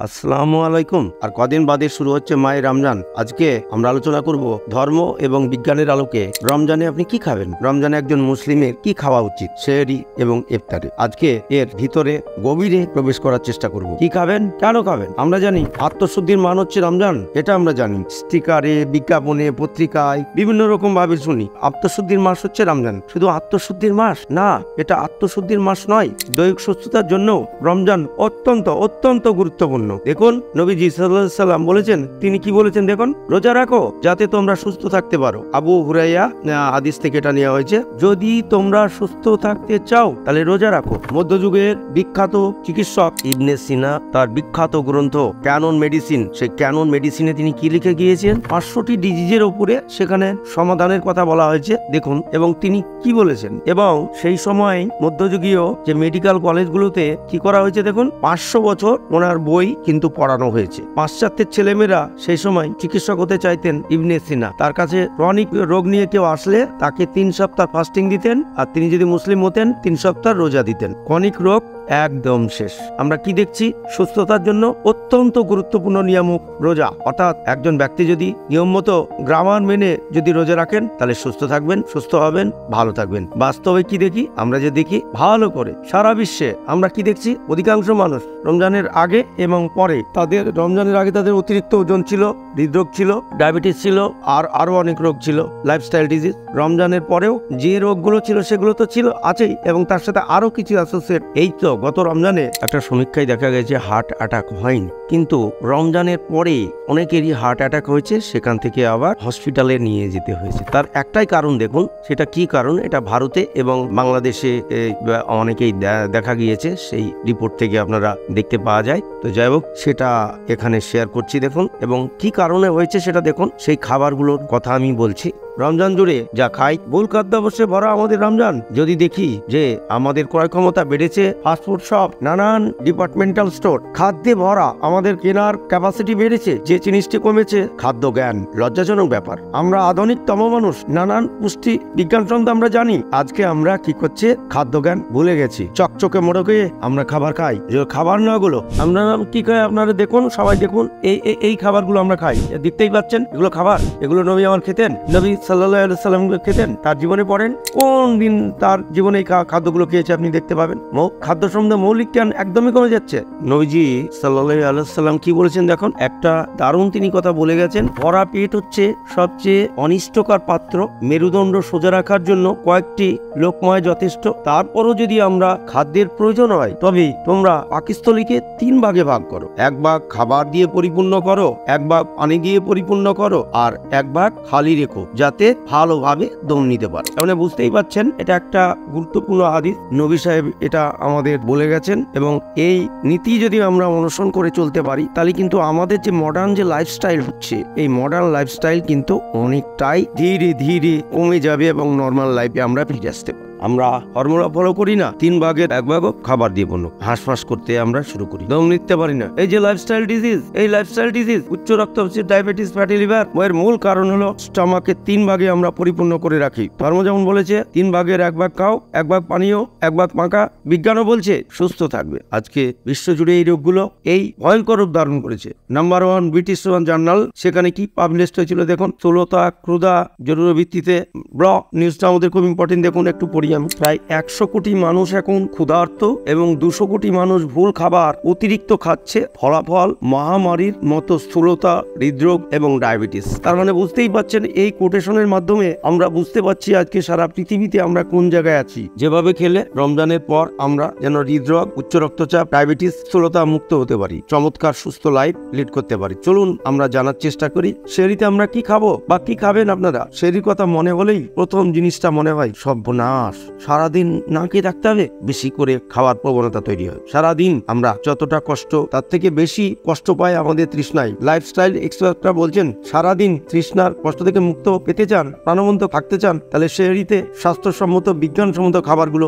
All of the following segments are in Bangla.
আসসালামু আলাইকুম। আর কদিন বাদে শুরু হচ্ছে মাহে রমজান। আজকে আমরা আলোচনা করব ধর্ম এবং বিজ্ঞানের আলোকে রমজানে আপনি কি খাবেন, রমজানে একজন মুসলিমের কি খাওয়া উচিত, সেহরি এবং ইফতারে। আজকে এর ভিতরে গভীরে প্রবেশ করার চেষ্টা করব। কি খাবেন, কেন খাবেন। আমরা জানি আত্মশুদ্ধির মান হচ্ছে রমজান, এটা আমরা জানি। স্টিকারে, বিজ্ঞাপনে, পত্রিকায় বিভিন্ন রকম ভাবে শুনি আত্মশুদ্ধির মাস হচ্ছে রমজান। শুধু আত্মশুদ্ধির মাস না, এটা আত্মশুদ্ধির মাস নয়, দৈহিক সুস্থতার জন্য রমজান অত্যন্ত অত্যন্ত গুরুত্বপূর্ণ। দেখুন নবীজি সাল্লাল্লাহু আলাইহি সাল্লাম বলেছেন, তিনি কি বলেছেন দেখুন, রোজা রাখো যাতে তোমরা সুস্থ থাকতে পারো। আবু হুরাইরা হাদিস থেকে এটা নেওয়া হয়েছে। যদি তোমরা সুস্থ থাকতে চাও তাহলে রোজা রাখো। মধ্যযুগের বিখ্যাত চিকিৎসক ইবনে সিনা তার বিখ্যাত গ্রন্থ ক্যানন মেডিসিন, সেই ক্যানন মেডিসিনে তিনি কি লিখে গিয়েছেন, 500টি ডিজিজের উপরে সেখানে সমাধানের কথা বলা হয়েছে। দেখুন এবং তিনি কি বলেছেন, এবং সেই সময় মধ্যযুগীয় যে মেডিকেল কলেজগুলোতে কি করা হয়েছে দেখুন, 500 বছর ওনার বই কিন্তু পড়ানো হয়েছে। পাশ্চাত্যের ছেলেমেয়েরা সেই সময় চিকিৎসক হতে চাইতেন ইবনে সিনা। তার কাছে ক্রনিক রোগ নিয়ে কেউ আসলে তাকে 3 সপ্তাহ ফাস্টিং দিতেন, আর তিনি যদি মুসলিম হতেন 3 সপ্তাহ রোজা দিতেন। ক্রনিক রোগ একদম শেষ। আমরা কি দেখছি, সুস্থতার জন্য অত্যন্ত গুরুত্বপূর্ণ নিয়ামক রোজা। অর্থাৎ একজন ব্যক্তি যদি নিয়ম মতো গ্রামার মেনে যদি রোজা রাখেন তাহলে সুস্থ থাকবেন, সুস্থ হবেন, ভালো থাকবেন। বাস্তবে কি দেখি, আমরা যে দেখি ভালো করে সারা বিশ্বে আমরা কি দেখছি, অধিকাংশ মানুষ রমজানের আগে এবং পরে রমজানের আগে তাদের অতিরিক্ত ওজন ছিল, হৃদরোগ ছিল, ডায়াবেটিস ছিল, আর আরো অনেক রোগ ছিল, লাইফস্টাইল ডিজিজ। রমজানের পরেও যে রোগগুলো ছিল সেগুলো তো ছিল, আছেই, এবং তার সাথে আরো কিছু অ্যাসোসিয়েট। এই তো গত রমজানে একটা সমীক্ষায় দেখা গেছে হার্ট অ্যাটাক হয়নি, কিন্তু রমজানের পরে অনেকেরই হার্ট অ্যাটাক হয়েছে, সেখান থেকে আবার হসপিটালে নিয়ে যেতে হয়েছে। তার একটাই কারণ দেখুন, সেটা কি কারণ, এটা ভারতে এবং বাংলাদেশে অনেকেই দেখা গিয়েছে, সেই রিপোর্ট থেকে আপনারা দেখতে পাওয়া যায়। তো যাই হোক, সেটা এখানে শেয়ার করছি দেখুন, এবং কি কারণে হয়েছে সেটা দেখুন। সেই খাবারগুলোর কথা আমি বলছি। রমজান জুড়ে যা খাই, ভুল খাদ্যাভ্যাসে ভরা আমাদের রমজান। যদি দেখি যে আমাদের ক্রয় ক্ষমতা বেড়েছে, ফাস্টফুড শপ, নানান ডিপার্টমেন্টাল স্টোর খাদ্যে ভরা, আমাদের কেনার ক্যাপাসিটি বেড়েছে, যে জিনিসটি কমেছে খাদ্য জ্ঞান। লজ্জাজনক ব্যাপার। আমরা আধুনিকতম মানুষ, নানান পুষ্টি বিজ্ঞান সম্বন্ধে আমরা জানি, আজকে আমরা কি করছে, খাদ্য জ্ঞান ভুলে গেছি। চকচকে মোড়কে আমরা খাবার খাই, যে খাবার না গুলো আমরা কি খাই আপনারা দেখুন, সবাই দেখুন, এই খাবারগুলো আমরা খাই, দেখতেই পাচ্ছেন এগুলো খাবার। এগুলো নবী আমার খেতেন, নবী সাল্লাল্লাহু আলাইহি সাল্লাম খেতেন, তার জীবনে পড়েন, কোন দিন তার জীবনে এই খাদ্যগুলো খেয়েছে আপনি দেখতে পাবেন। খাদ্য সম্বন্ধে মৌলিক জ্ঞান একদমই কমে যাচ্ছে। নবীজি সাল্লাল্লাহু আলাইহি সাল্লাম কি বলেছেন দেখুন, একটা দারুণ তিনি কথা বলে গেছেন, ভরা পেট হচ্ছে সবচেয়ে অনিষ্টকর পাত্র। মেরুদণ্ড সোজা রাখার জন্য কয়েকটি লোকময় যথেষ্ট। তারপরও যদি আমরা খাদ্যের প্রয়োজন হয়, তবে তোমরা পাকস্থলীকে 3 ভাগে ভাগ করো। 1 ভাগ খাবার দিয়ে পরিপূর্ণ করো, 1 ভাগ পানি দিয়ে পরিপূর্ণ করো, আর 1 ভাগ খালি রেখো, যাতে ভালোভাবে দম নিতে পারো। মানে বুঝতেই পারছেন, এটা একটা গুরুত্বপূর্ণ হাদিস, নবী সাহেব এটা আমাদের বলে গেছেন। এবং এই নীতি যদি আমরা অনুসরণ করে চলতে পারি, তাহলে কিন্তু আমাদের যে মডার্ন যে লাইফস্টাইল হচ্ছে, এই মডার্ন লাইফস্টাইল কিন্তু অনেকটাই ধীরে ধীরে কমে যাবে এবং নর্মাল লাইফে আমরা ফিরে আসতে পারি। আমরা ফর্মুলা ফলো করি না, 3 ভাগের 1 ভাগ খাবার দিয়ে পূর্ণ। হাঁসফাঁস করতে আমরা শুরু করি, দম নিতে পারি না। এই যে লাইফস্টাইল ডিজিজ, এই লাইফস্টাইল ডিজিজ, উচ্চ রক্তচাপ, ডায়াবেটিস, ফ্যাটি লিভার, এর মূল কারণ হলো স্টমাকে 3 ভাগে আমরা পরিপূর্ণ করে রাখি। ধর্ম যেমন বলেছে 3 ভাগের 1 ভাগ খাও, 1 ভাগ পানীয়, 1 ভাগ পাকা। বিজ্ঞানও বলছে সুস্থ থাকবে। আজকে বিশ্বজুড়ে এই রোগগুলো এই ভয়ঙ্কর রূপ ধারণ করেছে। নাম্বার 1 ব্রিটিশ জার্নাল, সেখানে কি পাবলিশড হয়েছিল দেখুন, স্থূলতা, ক্ষুধা, জরুরি ভিত্তিতে নিউজটা আমাদের খুব ইম্পর্টেন্ট। দেখুন একটু পড়ি আমি। প্রায় 100 কোটি মানুষ এখন ক্ষুধার্ত এবং 200 কোটি মানুষ ভুল খাবার অতিরিক্ত খাচ্ছে। ফলাফল মহামারীর মতো স্থূলতা, হৃদরোগ এবং ডায়াবেটিস। তার মানে বুঝতেই পাচ্ছেন, এই কোটেশনের মাধ্যমে আমরা বুঝতে পারছি আজকে সারা পৃথিবীতে আমরা কোন জায়গায় আছি। যেভাবে খেলে রমজানের পর আমরা যেন হৃদরোগ, উচ্চ রক্তচাপ, ডায়াবেটিস, স্থূলতা মুক্ত হতে পারি, চমৎকার সুস্থ লাইফ লিড করতে পারি। চলুন আমরা জানার চেষ্টা করি, সেহরিতে আমরা কি খাবো বা কি খাবেন আপনারা। সেহরির কথা মনে হলেই প্রথম জিনিসটা মনে হয় সর্বনাশ, সারাদিন না খেয়ে থাকতে হবে, বেশি করে খাওয়ার প্রবণতা তৈরি হয়। সারাদিন আমরা যতটা কষ্ট, তার থেকে বেশি কষ্ট পায় আমাদের তৃষ্ণায়। লাইফস্টাইল এক্সপার্টরা বলছেন, সারাদিন তৃষ্ণার কষ্ট থেকে মুক্ত পেতে চান, প্রাণবন্ত থাকতে চান, তাহলে সেহরিতে স্বাস্থ্যসম্মত, বিজ্ঞানসম্মত খাবারগুলো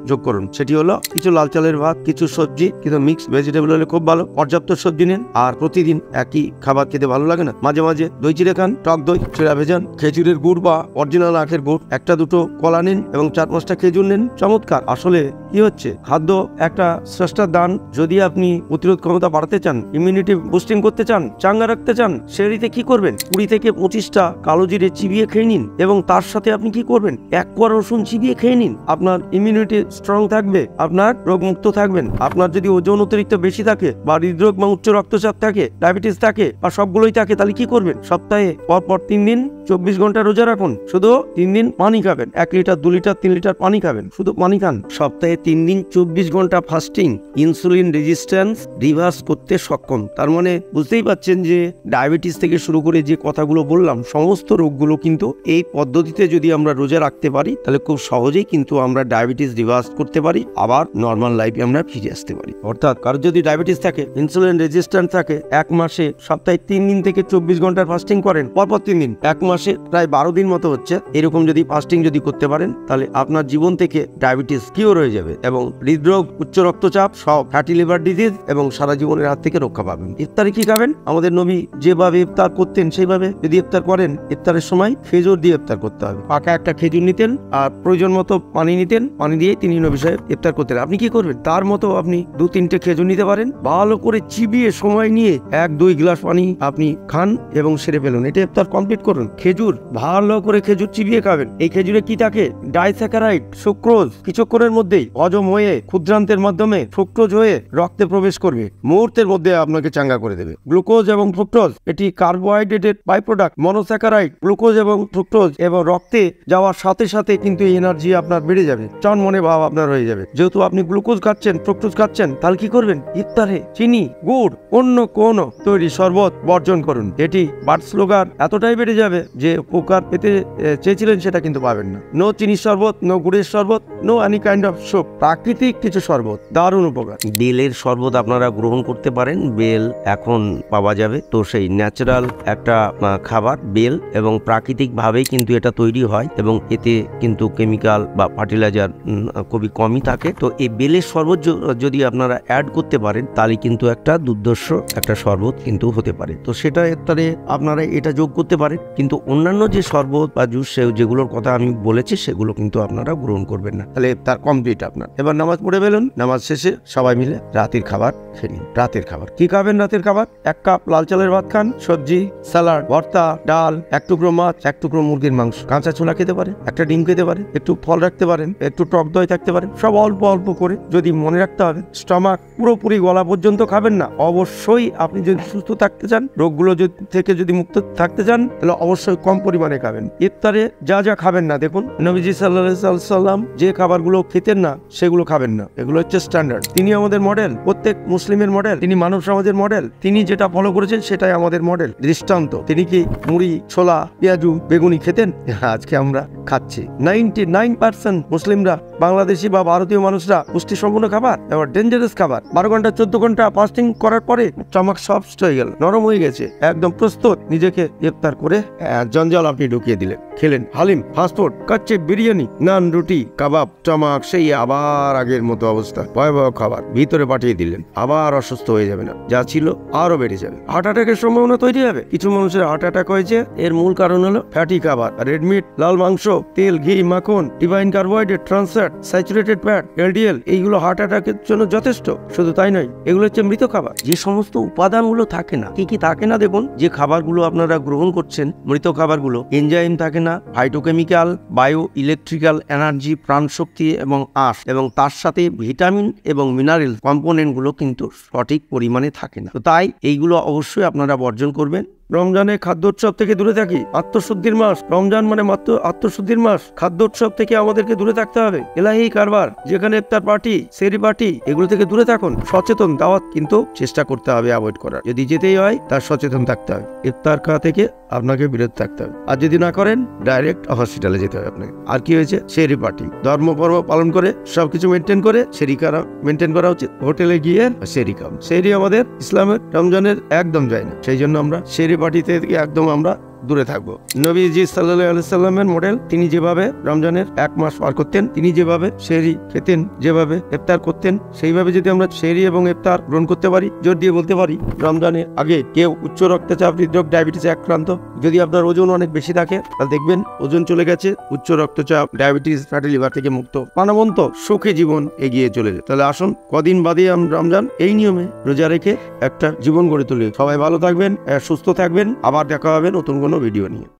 যোগ করুন। সেটি হলো কিছু লাল চালের ভাত, কিছু সবজি, কিন্তু মিক্স ভেজিটেবল হলে খুব ভালো। পর্যাপ্ত সবজি নিন। আর প্রতিদিন একই খাবার খেতে ভালো লাগে না, মাঝে মাঝে দই চিড়ে খান, টক দই, চিড়া ভেজান, খেজুরের গুড় বা অরিজিনাল আখের গুড়, 1-2 কলা নিন এবং 4-5টা খেজুর নেন, চমৎকার। আসলে কি হচ্ছে, খাদ্য একটা স্রষ্টার দান। যদি আপনি প্রতিরোধ ক্ষমতা বাড়াতে চান, ইমিউনিটি বুস্টিং করতে চান, চাঙ্গা রাখতে চান, সেরিতে কি করবেন, 20 থেকে 25টা কালো জিরে চিবিয়ে খেয়ে নিন, এবং তার সাথে আপনি কি করবেন, 1 কোয়া রসুন চিবিয়ে খেয়ে নিন। আপনার ইমিউনিটি স্ট্রং থাকবে, আপনার রোগমুক্ত থাকবেন। আপনার যদি ওজন অতিরিক্ত বেশি থাকে, বা হৃদরোগ বা উচ্চ রক্তচাপ থাকে, ডায়াবেটিস থাকে, বা সবগুলোই থাকে, তাহলে কি করবেন, সপ্তাহে পরপর 3 দিন 24 ঘন্টা রোজা রাখুন। শুধু 3 দিন পানি খাবেন, 1 লিটার 2 লিটার 3 লিটার পানি খাবেন, শুধু পানি খান। সপ্তাহে 3 দিন 24 ঘন্টা ফাস্টিং ইনসুলিন রেজিস্ট্যান্স রিভার্স করতে সক্ষম। তার মানে বুঝতেই পাচ্ছেন যে ডায়াবেটিস থেকে শুরু করে যে কথাগুলো বললাম, সমস্ত রোগগুলো কিন্তু এই পদ্ধতিতে যদি আমরা রোজা রাখতে পারি, তাহলে খুব সহজেই কিন্তু আমরা ডায়াবেটিস রিভার্স করতে পারি, আবার নর্মাল লাইফে আমরা ফিরে আসতে পারি। অর্থাৎ কারো যদি ডায়াবেটিস থাকে, ইনসুলিন রেজিস্ট্যান্স থাকে, 1 মাসে সপ্তাহে 3 দিন থেকে 24 ঘন্টার ফাস্টিং করেন, পরপর 3 দিন, 1 মাসে প্রায় 12 দিন মতো হচ্ছে, এরকম যদি ফাস্টিং যদি করতে পারেন, তাহলে আপনার জীবন থেকে ডায়াবেটিস কিওর হয়ে যাবে, এবং হৃদরোগ, উচ্চ রক্তচাপ, সব ফ্যাটি লিভার ডিজিজ এবং সারা জীবনের হাত থেকে রক্ষা পাবেন। ইফতারে কি খাবেন, আমাদের নবী যেভাবে ইফতার করতেন সেইভাবে যদি ইফতার করেন, ইফতারের সময় খেজুর দিয়ে ইফতার করতে হবে। পাকা একটা খেজুর নিতেন, আর প্রয়োজন মতো পানি নিতেন, পানি দিয়ে তিনি নবী সাহেব ইফতার করতেন। আপনি কি করবেন, তার মতো আপনি 2-3টে খেজুর নিতে পারেন, ভালো করে চিবিয়ে সময় নিয়ে 1-2 গ্লাস পানি আপনি খান এবং সেরে ফেলুন। এটা ইফতার কমপ্লিট করুন। খেজুর ভালো করে খেজুর চিবিয়ে খাবেন। এই খেজুরে কি থাকে, ডাইস্যাকারাইড, সুক্রোজ, কিছুক্ষণের মধ্যেই হজম হয়ে ক্ষুদ্রান্তের মাধ্যমে ফ্রুক্টোজ হয়ে রক্তে প্রবেশ করবে, মুহূর্তের মধ্যে আপনাকে চাঙ্গা করে দেবে। গ্লুকোজ এবং ফ্রুক্টোজ এটি কার্বোহাইড্রেটের বাই প্রোডাক্ট। মনোস্যাকারাইড, গ্লুকোজ এবং ফ্রুক্টোজ এবং রক্তে যাওয়ার সাথে সাথে কিন্তু এনার্জি আপনার বেড়ে যাবে, চনমনে ভাব আপনার হয়ে যাবে। যেহেতু আপনি গ্লুকোজ খাচ্ছেন, ফ্রুক্টোজ খাচ্ছেন, তাহলে কি করবেন, ইফতারে চিনি, গুড়, অন্য কোন তৈরি শরবত বর্জন করুন। এটি বার্ড স্লোগার এতটাই বেড়ে যাবে যে উপকার পেতে চেয়েছিলেন সেটা কিন্তু পাবেন না। নো চিনি শরবত, নো গুড়ের শরবত, no any kind of soup, প্রাকৃতিক কিছু শরবত, দারুণ উপকার। বেলের শরবত আপনারা গ্রহণ করতে পারেন, বেল এখন পাওয়া যাবে। তো সেই ন্যাচারাল একটা খাবার বেল, এবং প্রাকৃতিক ভাবেই কিন্তু এটা তৈরি হয়, এবং এতে কিন্তু কেমিক্যাল বা ফার্টিলাইজার খুবই কমই থাকে। তো এই বেলের শরবত যদি আপনারা অ্যাড করতে পারেন, তাহলে কিন্তু একটা দুর্ধর্ষ একটা শরবত কিন্তু হতে পারে। তো সেটা ইফতারে আপনারা এটা যোগ করতে পারেন, কিন্তু অন্যান্য যে শরবত বা জুস যেগুলোর কথা আমি বলেছি সেগুলো কিন্তু আপনারা গ্রহণ করবেন না। তাহলে তার কমপ্লিট আপনার। এবার নামাজ পড়ে ফেলুন, নামাজ শেষে সবাই মিলে রাতের খাবার খেয়ে নিন। রাতের খাবার কি খাবেন, রাতের খাবার 1 কাপ লাল চালের ভাত খান, সবজি, স্যালাড, ভর্তা, ডাল, 1 টুকরো মাছ, 1 টুকরো মুরগির মাংস, কাঁচা ছোলা খেতে পারেন, একটা ডিম খেতে পারেন, একটু ফল রাখতে পারেন, একটু টক দই থাকতে পারেন, সব অল্প অল্প করে। যদি মনে রাখতে হবে, স্টমাক পুরোপুরি গলা পর্যন্ত খাবেন না। অবশ্যই আপনি যদি সুস্থ থাকতে চান, রোগগুলো থেকে যদি মুক্ত থাকতে চান, তাহলে অবশ্যই কম পরিমাণে খাবেন। ইফতারে যা যা খাবেন না, দেখুন নবীজি সাল্লাল্লাহু আলাইহি সাল্লাম যে খাবারগুলো খেতেন না সেগুলো খাবেন না। এগুলো হচ্ছে স্ট্যান্ডার্ড। তিনি আমাদের মডেল, প্রত্যেক মুসলিমের মডেল, তিনি মানব সমাজের মডেল। তিনি যেটা ফলো করেছেন সেটাই আমাদের মডেল, দৃষ্টান্ত। তিনি কি মুড়ি, ছোলা, পেঁয়াজু, বেগুনি খেতেন? আজকে আমরা খাচ্ছি। 99% মুসলিমরা, বাংলাদেশি বা ভারতীয় মানুষরা পুষ্টি সম্পন্ন খাবার, এবার ডেঞ্জারাস খাবার। 12 ঘন্টা 14 ঘন্টা ফাস্টিং করার পরে স্টমাক সফট হয়ে গেল, নরম হয়ে গেছে, একদম প্রস্তুত। নিজেকে ইফতার করে জঞ্জাল আপনি ঢুকিয়ে দিলেন, খেলেন হালিম, ফাস্টফুড, কাচ্চি, বিরিয়ানি, নান, রুটি, কাবাব, স্টমাক সেই আবার আগের মতো অবস্থা, ভয়াবহ খাবার ভিতরে পাঠিয়ে দিলেন। আবার অসুস্থ হয়ে যাবে না, যা ছিল আরো বেড়ে যাবে, হার্ট অ্যাটাকের সম্ভাবনা তৈরি হবে। কিছু মানুষের হার্ট অ্যাটাক হয়েছে, এর মূল কারণ হলো ফ্যাটি খাবার, রেড মিট, লাল মাংস, তেল, ঘি, মাখন, divine carbohydrate, trans fat, saturated fat, LDL, এইগুলো হার্ট অ্যাটাকের জন্য যথেষ্ট। শুধু তাই নয়, এগুলো হচ্ছে মৃত খাবার। যে সমস্ত উপাদানগুলো থাকে না, কি কি থাকে না দেখুন, যে খাবারগুলো আপনারা গ্রহণ করছেন, মৃত খাবারগুলো, এনজাইম থাকে না, ফাইটোকেমিক্যাল, বায়ো ইলেকট্রিক্যাল এনার্জি, প্রাণশক্তি এবং আঁশ, এবং তার সাথে ভিটামিন এবং মিনারেল কম্পোনেন্ট গুলো কিন্তু সঠিক পরিমাণে থাকে না। তো তাই এইগুলো অবশ্যই আপনারা বর্জন করবেন। রমজানে খাদ্যোৎসব থেকে দূরে থাকি, আত্মশুদ্ধির মাস। রমজান মানে মাত্র আত্মশুদ্ধির মাস। খাদ্যোৎসব থেকে আমাদেরকে দূরে থাকতে হবে। এলাহি কারবার, যেখানে ইফতার পার্টি, সেহরি পার্টি, এগুলো থেকে দূরে থাকুন। সচেতন দাওয়াত কিন্তু চেষ্টা করতে হবে অ্যাভয়েড করার। যদি যেতেই হয়, তার সচেতন থাকতে হবে। ইফতার খাওয়া থেকে আপনাকে বিরত থাকতে হবে। আর যদি না করেন, ডাইরেক্ট হসপিটালে যেতে হবে আপনাকে। আর কি হয়েছে, সেহরি পার্টি, ধর্ম পর্ব পালন করে সবকিছু মেনটেন করে সেহরি করা মেনটেন করা উচিত। হোটেলে গিয়ে সেহরি খাও। সেহরি আমাদের ইসলামের রমজানের একদম যায় না, সেই জন্য আমরা সেহরি পার্টিতে একদম আমরা দূরে থাকবো। নবীজি সাল্লাল্লাহু আলাইহি সাল্লামের মডেল, তিনি যেভাবে রমজানের 1 মাস পার করতেন, তিনি যেভাবে সেহরি খেতেন, যেভাবে ইফতার করতেন, সেইভাবে যদি আমরা সেহরি এবং ইফতার গ্রহণ করতে পারি, জোর দিয়ে বলতে পারি রমজানের আগে কেউ উচ্চ রক্তচাপ, হৃদরোগ, ডায়াবেটিসে আক্রান্ত, যদি আপনার ওজন অনেক বেশি থাকে তাহলে দেখবেন ওজন চলে গেছে, উচ্চ রক্তচাপ, ডায়াবেটিস, ফ্যাটি লিভার থেকে মুক্ত, প্রাণবন্ত সুখী জীবন এগিয়ে চলে যায়। তাহলে আসুন কদিন বাদে রমজান এই নিয়মে রোজা রেখে একটা জীবন গড়ে তুলি। সবাই ভালো থাকবেন, সুস্থ থাকবেন, আবার দেখা হবে নতুন কোনো ভিডিও নিয়ে।